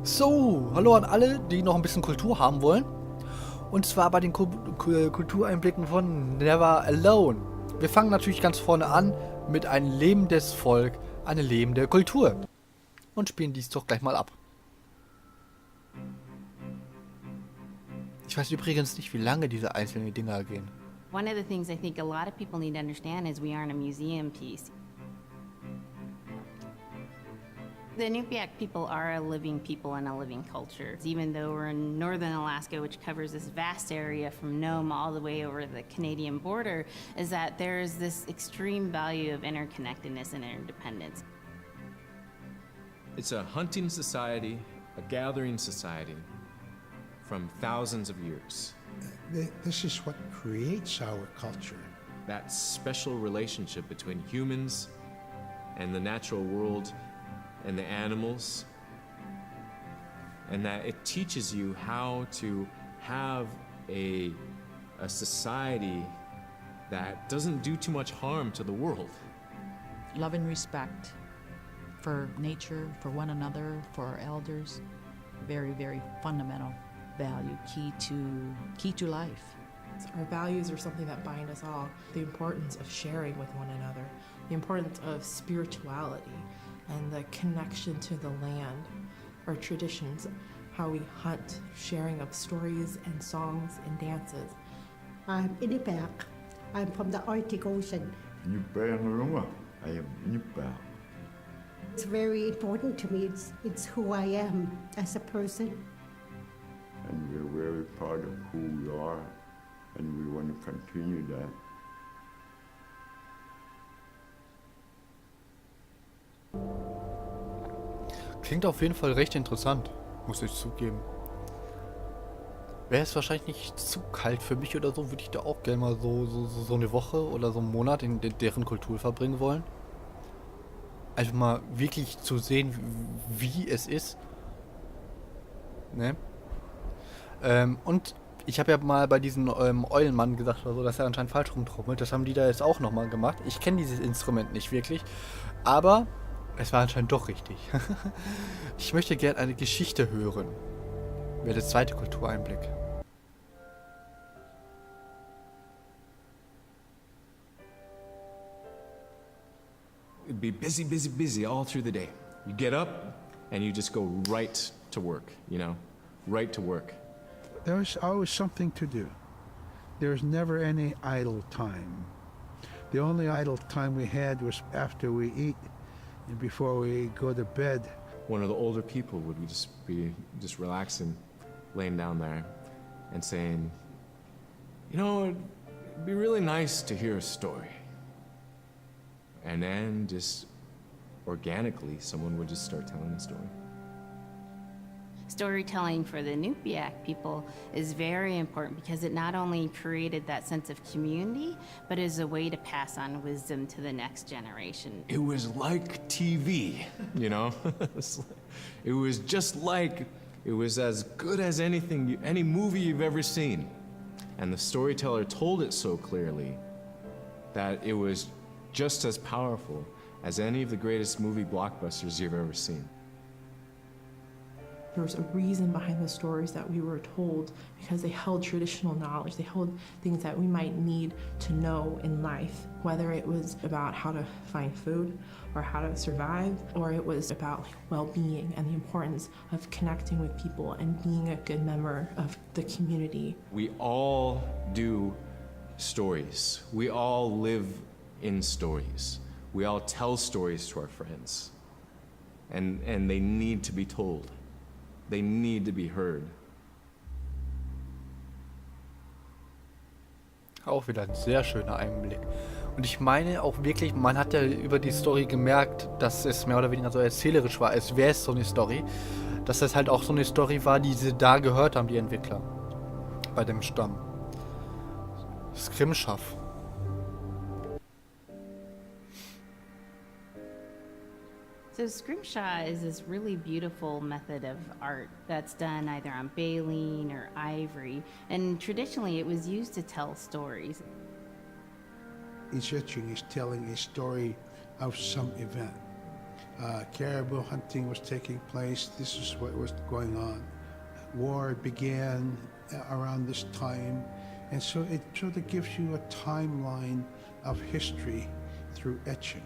So, hallo an alle, die noch ein bisschen Kultur haben wollen. Und zwar bei den Kultureinblicken von Never Alone. Wir fangen natürlich ganz vorne an mit ein lebendes Volk, eine lebende Kultur. Und spielen dies doch gleich mal ab. Ich weiß übrigens nicht, wie lange diese einzelnen Dinger gehen. One of the things I think a lot of people need to understand is we aren't a museum piece. The Iñupiat people are a living people and a living culture. Even though we're in northern Alaska, which covers this vast area from Nome all the way over the Canadian border, is that there's this extreme value of interconnectedness and interdependence. It's a hunting society, a gathering society from thousands of years. This is what creates our culture. That special relationship between humans and the natural world and the animals, and that it teaches you how to have a society that doesn't do too much harm to the world. Love and respect for nature, for one another, for our elders. Very, very fundamental value, key to life. Our values are something that bind us all. The importance of sharing with one another, the importance of spirituality, and the connection to the land, our traditions, how we hunt, sharing of stories and songs and dances. I'm Unipkaaq. I'm from the Arctic Ocean. I am Unipkaaq. It's very important to me. It's who I am as a person. And we're very proud of who we are, and we want to continue that. Klingt auf jeden Fall recht interessant, muss ich zugeben. Wäre es wahrscheinlich nicht zu kalt für mich oder so, würde ich da auch gerne mal so eine Woche oder so einen Monat in deren Kultur verbringen wollen. Einfach mal wirklich zu sehen, wie es ist. Ne? Und ich habe ja mal bei diesem Eulenmann gesagt, oder so, dass er anscheinend falsch rumtrommelt. Das haben die da jetzt auch nochmal gemacht. Ich kenne dieses Instrument nicht wirklich, aber es war anscheinend doch richtig. Ich möchte gerne eine Geschichte hören. Wäre der zweite Kultureinblick. It'd be busy, busy, busy all through the day. You get up and you just go right to work, you know, right to work. There was always something to do. There was never any idle time. The only idle time we had was after we eat and before we go to bed. One of the older people would be relaxing, laying down there and saying, you know, it'd be really nice to hear a story. And then just organically, someone would just start telling a story. Storytelling for the Iñupiat people is very important because it not only created that sense of community, but is a way to pass on wisdom to the next generation. It was like TV, you know? It was just like, it was as good as anything, any movie you've ever seen. And the storyteller told it so clearly that it was just as powerful as any of the greatest movie blockbusters you've ever seen. There was a reason behind the stories that we were told because they held traditional knowledge. They held things that we might need to know in life, whether it was about how to find food or how to survive, or it was about well-being and the importance of connecting with people and being a good member of the community. We all do stories. We all live in stories. We all tell stories to our friends. And they need to be told. They need to be heard. Auch wieder ein sehr schöner Einblick. Und ich meine auch wirklich, man hat ja über die Story gemerkt, dass es mehr oder weniger so erzählerisch war, als wäre es so eine Story. Dass das halt auch so eine Story war, die sie da gehört haben, die Entwickler. Bei dem Stamm. Scrimschaff. So scrimshaw is this really beautiful method of art that's done either on baleen or ivory, and traditionally it was used to tell stories. Each etching is telling a story of some event. Caribou hunting was taking place. This is what was going on. War began around this time, and so it sort of gives you a timeline of history through etching.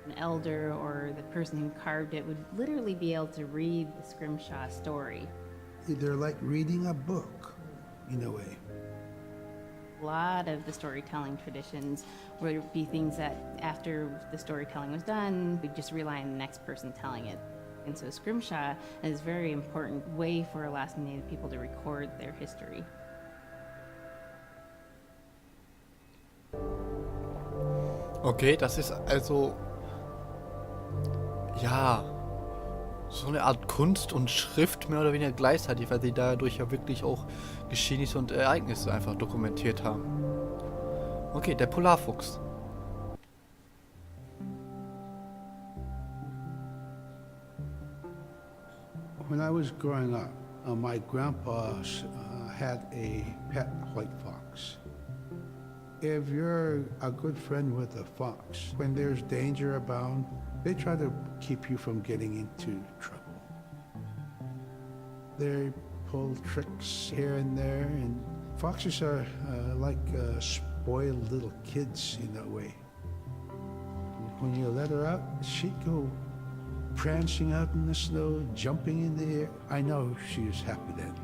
An elder or the person who carved it would literally be able to read the scrimshaw story. They're like reading a book, in a way. A lot of the storytelling traditions would be things that after the storytelling was done, we'd just rely on the next person telling it. And so scrimshaw is a very important way for Alaskan Native people to record their history. Okay, das ist also, ja, so eine Art Kunst und Schrift mehr oder weniger gleichzeitig, weil sie dadurch ja wirklich auch Geschehnisse und Ereignisse einfach dokumentiert haben. Okay, der Polarfuchs. When I was growing up, my grandpa had a pet white fox. If you're a good friend with a fox, when there's danger abound, they try to keep you from getting into trouble. They pull tricks here and there, and foxes are like spoiled little kids in a way. When you let her out, she'd go prancing out in the snow, jumping in the air. I know she was happy then.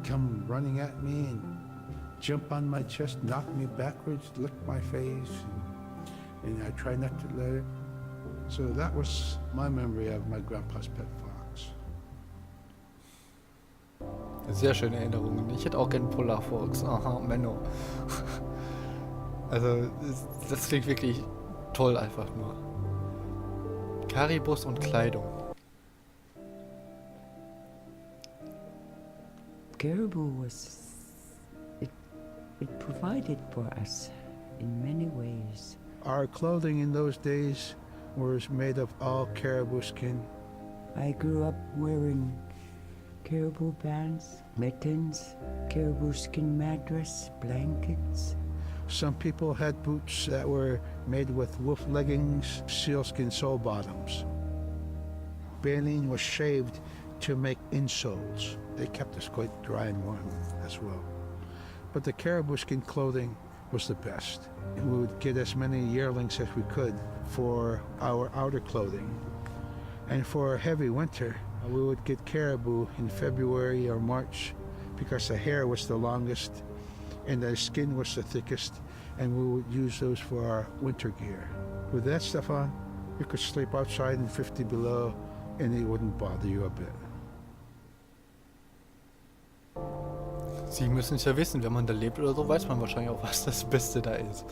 Come running at me and jump on my chest, knock me backwards, lick my face, and I try not to let her. So that was my memory of my grandpa's pet fox. Sehr schöne Erinnerungen. Ich hätte auch gerne einen Polarfuchs. Aha, Menno. Also, das klingt wirklich toll einfach nur. Karibus und Kleidung. Caribou it provided for us in many ways. Our clothing in those days was made of all caribou skin. I grew up wearing caribou pants, mittens, caribou skin mattress, blankets. Some people had boots that were made with wolf leggings, sealskin sole bottoms. Baleen was shaved to make insoles. They kept us quite dry and warm as well. But the caribou skin clothing was the best. We would get as many yearlings as we could for our outer clothing. And for heavy winter, we would get caribou in February or March because the hair was the longest and the skin was the thickest, and we would use those for our winter gear. With that stuff on, you could sleep outside in 50 below and it wouldn't bother you a bit. Sie müssen es ja wissen, wenn man da lebt oder so, weiß man wahrscheinlich auch, was das Beste da ist.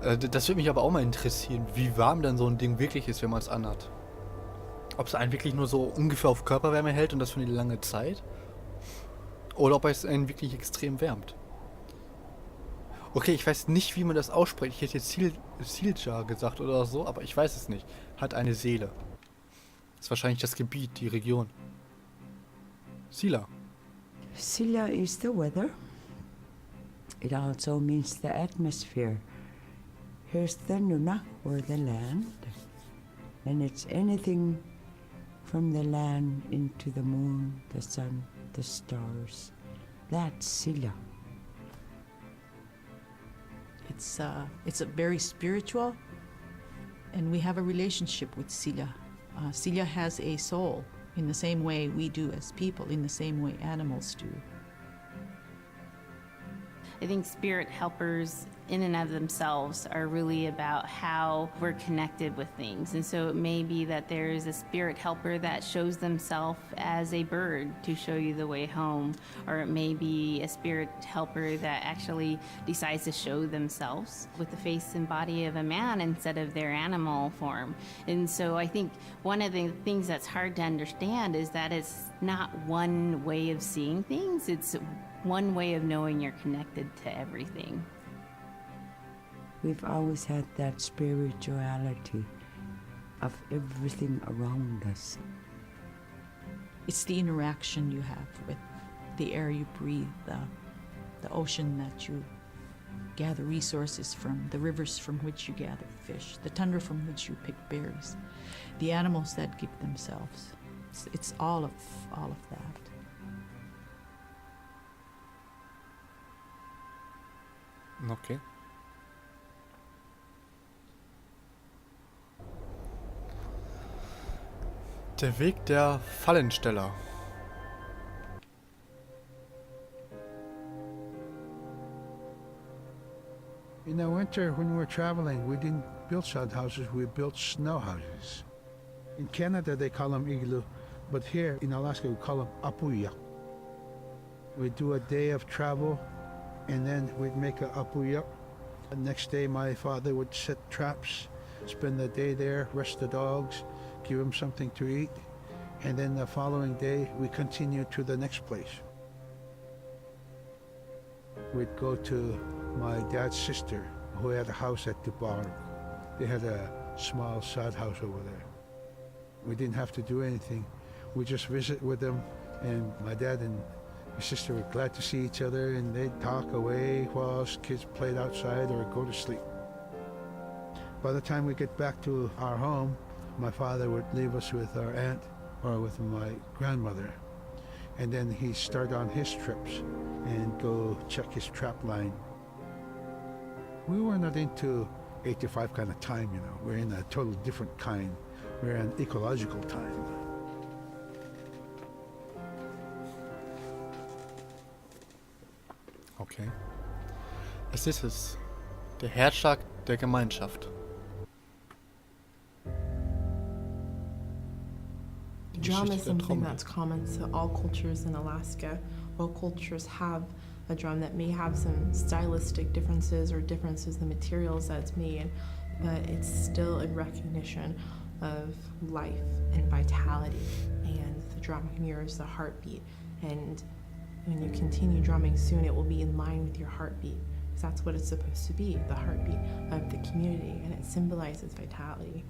Das würde mich aber auch mal interessieren, wie warm denn so ein Ding wirklich ist, wenn man es anhat. Ob es einen wirklich nur so ungefähr auf Körperwärme hält und das für eine lange Zeit? Oder ob es einen wirklich extrem wärmt. Okay, ich weiß nicht, wie man das ausspricht. Ich hätte jetzt Silja gesagt oder so, aber ich weiß es nicht. Hat eine Seele. Das ist wahrscheinlich das Gebiet, die Region. Sila. Sila is the weather. It also means the atmosphere. Here's the Nuna, or the land. And it's anything from the land into the moon, the sun, the stars. That's Sila. It's a very spiritual, and we have a relationship with Sila. Sila has a soul in the same way we do as people, in the same way animals do. I think spirit helpers in and of themselves are really about how we're connected with things. And so it may be that there's a spirit helper that shows themselves as a bird to show you the way home, or it may be a spirit helper that actually decides to show themselves with the face and body of a man instead of their animal form. And so I think one of the things that's hard to understand is that it's not one way of seeing things, it's one way of knowing you're connected to everything. We've always had that spirituality of everything around us. It's the interaction you have with the air you breathe, the ocean that you gather resources from, the rivers from which you gather fish, the tundra from which you pick berries, the animals that give themselves. It's all of that. Okay. Der Weg der Fallensteller. In the winter, when we were traveling, we didn't build sod houses, we built snow houses. In Canada, they call them igloo, but here in Alaska, we call them apuya. We'd do a day of travel, and then we'd make a apuya. The next day, my father would set traps, spend the day there, rest the dogs, give them something to eat, and then the following day, we continued to the next place. We'd go to my dad's sister, who had a house at Dubar. They had a small sod house over there. We didn't have to do anything. We just visit with them, and my dad and my sister were glad to see each other, and they'd talk away while us kids played outside or go to sleep. By the time we get back to our home, my father would leave us with our aunt or with my grandmother, and then he'd start on his trips and go check his trap line. We were not into 8 to 5 kind of time, you know. We're in a totally different kind. We're in ecological time. Okay. Es ist es. Der Herzschlag der Gemeinschaft. Die Drum Geschichte is der something Trommel. that's common to all cultures in Alaska. All cultures have a drum that may have some stylistic differences or differences in the materials that it's made, but it's still a recognition of life and vitality. And the drum mirrors the heartbeat. And when you continue drumming soon, it will be in line with your heartbeat. Because that's what it's supposed to be, the heartbeat of the community, and it symbolizes vitality.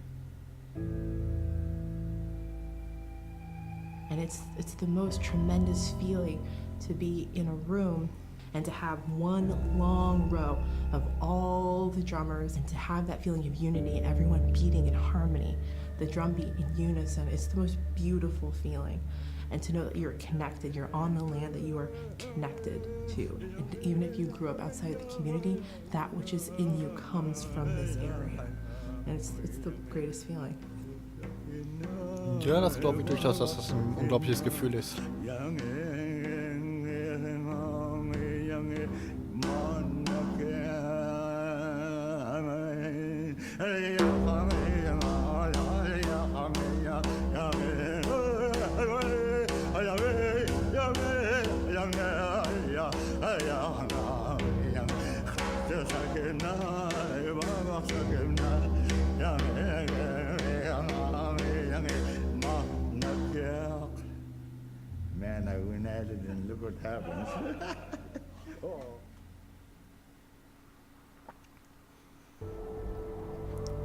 And it's the most tremendous feeling to be in a room and to have one long row of all the drummers and to have that feeling of unity and everyone beating in harmony, the drum beat in unison. It's the most beautiful feeling. And to know that you're connected, you're on the land that you are connected to. And even if you grew up outside the community, that which is in you comes from this area. And it's the greatest feeling. Ja, das glaube ich durchaus, dass das ein unglaubliches Gefühl ist. Man, I went at it and look what happens.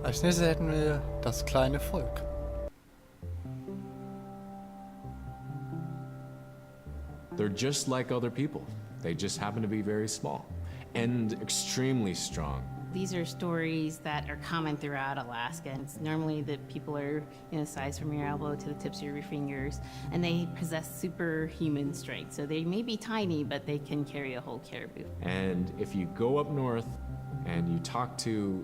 Als nächstes hätten wir das kleine Volk. They're just like other people. They just happen to be very small and extremely strong. These are stories that are common throughout Alaska. It's normally that people are, size from your elbow to the tips of your fingers, and they possess superhuman strength. So they may be tiny, but they can carry a whole caribou. And if you go up north and you talk to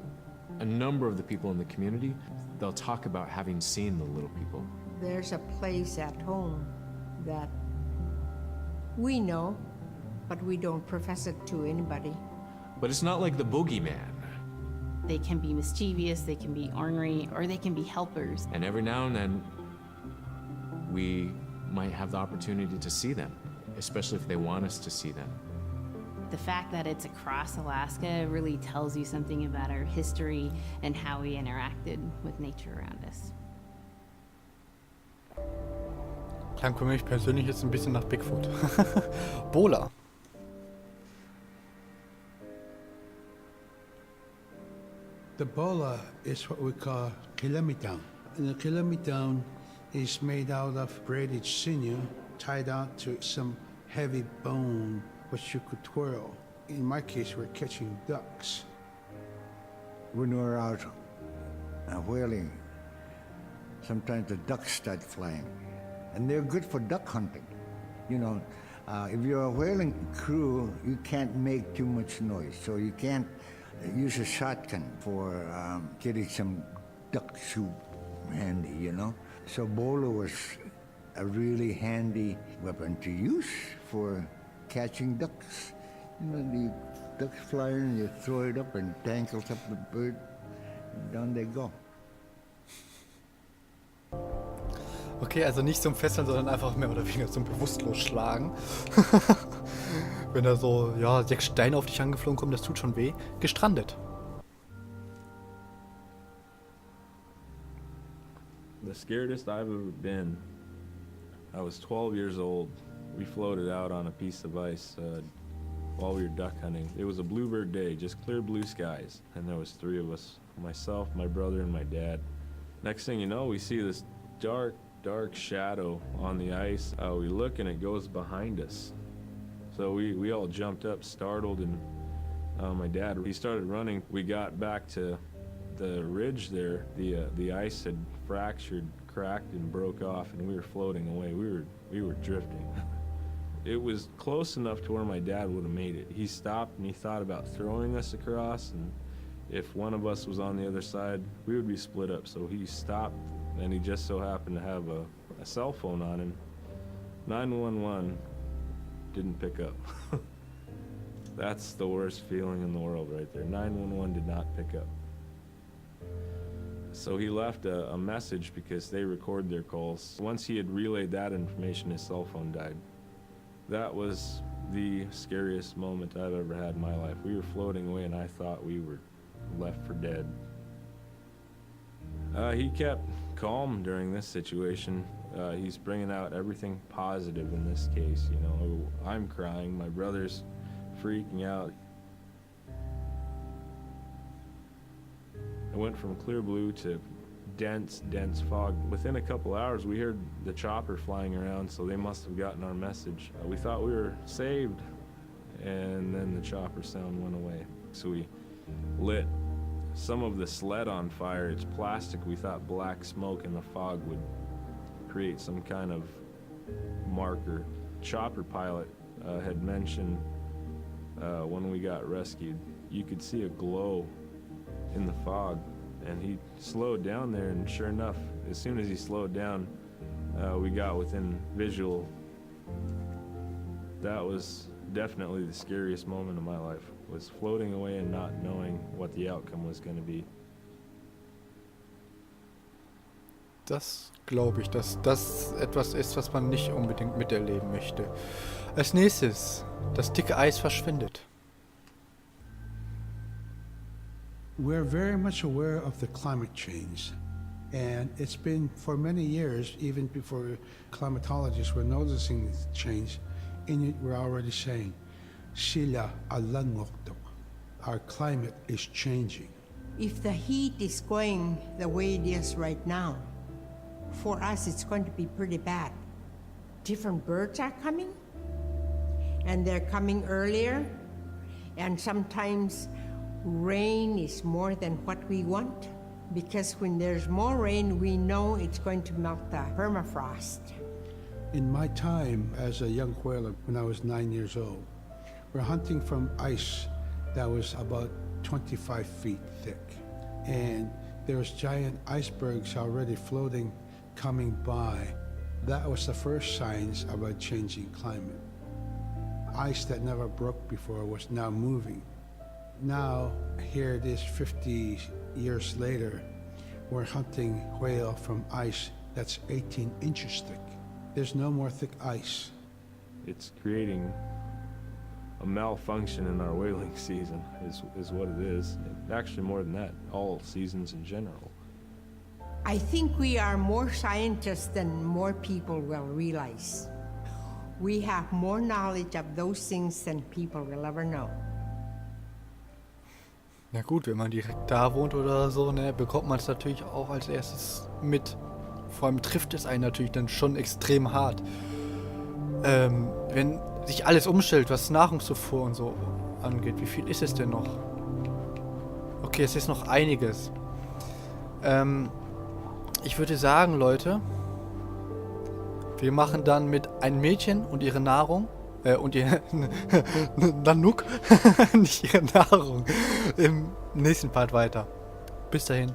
a number of the people in the community, they'll talk about having seen the little people. There's a place at home that we know, but we don't profess it to anybody. But it's not like the boogeyman. They can be mischievous, they can be ornery, or they can be helpers. And every now and then, we might have the opportunity to see them, especially if they want us to see them. The fact that it's across Alaska really tells you something about our history and how we interacted with nature around us. Klang für mich persönlich jetzt ein bisschen nach Bigfoot. Bola. The bola is what we call kilamitan. And the kilamitan is made out of braided sinew tied out to some heavy bone which you could twirl. In my case, we're catching ducks. When we're out whaling, sometimes the ducks start flying. And they're good for duck hunting. You know, if you're a whaling crew, you can't make too much noise. So you can't use a shotgun for getting some duck soup handy, you know. So bolo was a really handy weapon to use for catching ducks. You know, the ducks fly in, you throw it up and tangles up the bird, and down they go. Okay, also nicht zum Fesseln, sondern einfach mehr oder weniger zum Bewusstlos-Schlagen. Wenn da so, ja, 6 Steine auf dich angeflogen kommen, das tut schon weh. Gestrandet. The scaredest I've ever been, I was 12 years old. We floated out on a piece of ice while we were duck hunting. It was a bluebird day, just clear blue skies. And there was 3 of us, myself, my brother, and my dad. Next thing you know, we see this dark shadow on the ice. We look and it goes behind us. So we all jumped up, startled, and my dad, he started running. We got back to the ridge there. The ice had fractured, cracked, and broke off, and we were floating away. We were drifting. It was close enough to where my dad would have made it. He stopped and he thought about throwing us across, and if one of us was on the other side, we would be split up. So he stopped, and he just so happened to have a cell phone on him. 911 didn't pick up. That's the worst feeling in the world right there. 911 did not pick up. So he left a message because they record their calls. Once he had relayed that information, his cell phone died. That was the scariest moment I've ever had in my life. We were floating away and I thought we were left for dead. He kept calm during this situation. He's bringing out everything positive in this case. You know, I'm crying, my brother's freaking out. I went from clear blue to dense fog. Within a couple hours, we heard the chopper flying around, so they must have gotten our message. We thought we were saved, and then the chopper sound went away. So we lit some of the sled on fire. It's plastic. We thought black smoke in the fog would create some kind of marker. Chopper pilot had mentioned when we got rescued, you could see a glow in the fog, and he slowed down there, and sure enough, as soon as he slowed down, we got within visual. That was definitely the scariest moment of my life, was floating away and not knowing what the outcome was going to be. Das glaube ich, dass das etwas ist, was man nicht unbedingt miterleben möchte. Als nächstes, das dicke Eis verschwindet. We're very much aware of the climate change, and it's been for many years, even before climatologists were noticing this change. Inuit were already saying, "Sila alangokto." Our climate is changing. If the heat is going the way it is right now, for us it's going to be pretty bad. Different birds are coming, and they're coming earlier, and sometimes rain is more than what we want, because when there's more rain, we know it's going to melt the permafrost. In my time as a young whaler, when I was 9 years old, we're hunting from ice that was about 25 feet thick. And there was giant icebergs already floating, coming by. That was the first signs of a changing climate. Ice that never broke before was now moving. Now, here it is 50 years later, we're hunting whale from ice that's 18 inches thick. There's no more thick ice. It's creating a malfunction in our whaling season, is what it is. Actually, more than that, all seasons in general. I think we are more scientists than more people will realize. We have more knowledge of those things than people will ever know. Na gut, wenn man direkt da wohnt oder so, ne, bekommt man es natürlich auch als erstes mit. Vor allem trifft es einen natürlich dann schon extrem hart. Wenn sich alles umstellt, was Nahrungszufuhr und so angeht. Wie viel ist es denn noch? Okay, es ist noch einiges. Ich würde sagen, Leute, wir machen dann mit ein Mädchen und ihre Nahrung, und ihr Nanook, nicht ihre Nahrung, im nächsten Part weiter. Bis dahin.